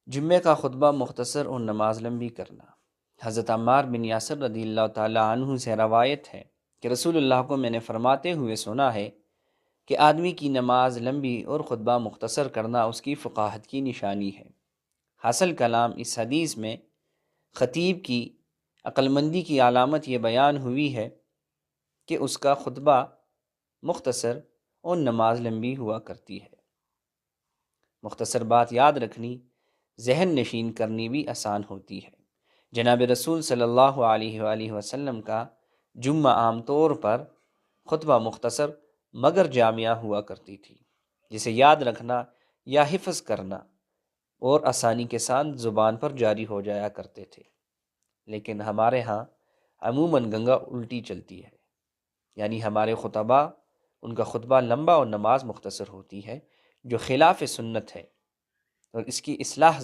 جمعہ کا خطبہ مختصر اور نماز لمبی کرنا۔ حضرت عمار بن یاسر رضی اللہ تعالی عنہ سے روایت ہے کہ رسول اللہ کو میں نے فرماتے ہوئے سنا ہے کہ آدمی کی نماز لمبی اور خطبہ مختصر کرنا اس کی فقاہت کی نشانی ہے۔ حاصل کلام اس حدیث میں خطیب کی عقلمندی کی علامت یہ بیان ہوئی ہے کہ اس کا خطبہ مختصر اور نماز لمبی ہوا کرتی ہے۔ مختصر بات یاد رکھنی، ذہن نشین کرنی بھی آسان ہوتی ہے۔ جناب رسول صلی اللہ علیہ وآلہ وسلم کا جمعہ عام طور پر خطبہ مختصر مگر جامعہ ہوا کرتی تھی، جسے یاد رکھنا یا حفظ کرنا اور آسانی کے ساتھ زبان پر جاری ہو جایا کرتے تھے۔ لیکن ہمارے ہاں عموماً گنگا الٹی چلتی ہے، یعنی ہمارے خطبہ ان کا خطبہ لمبا اور نماز مختصر ہوتی ہے، جو خلاف سنت ہے، اور اس کی اصلاح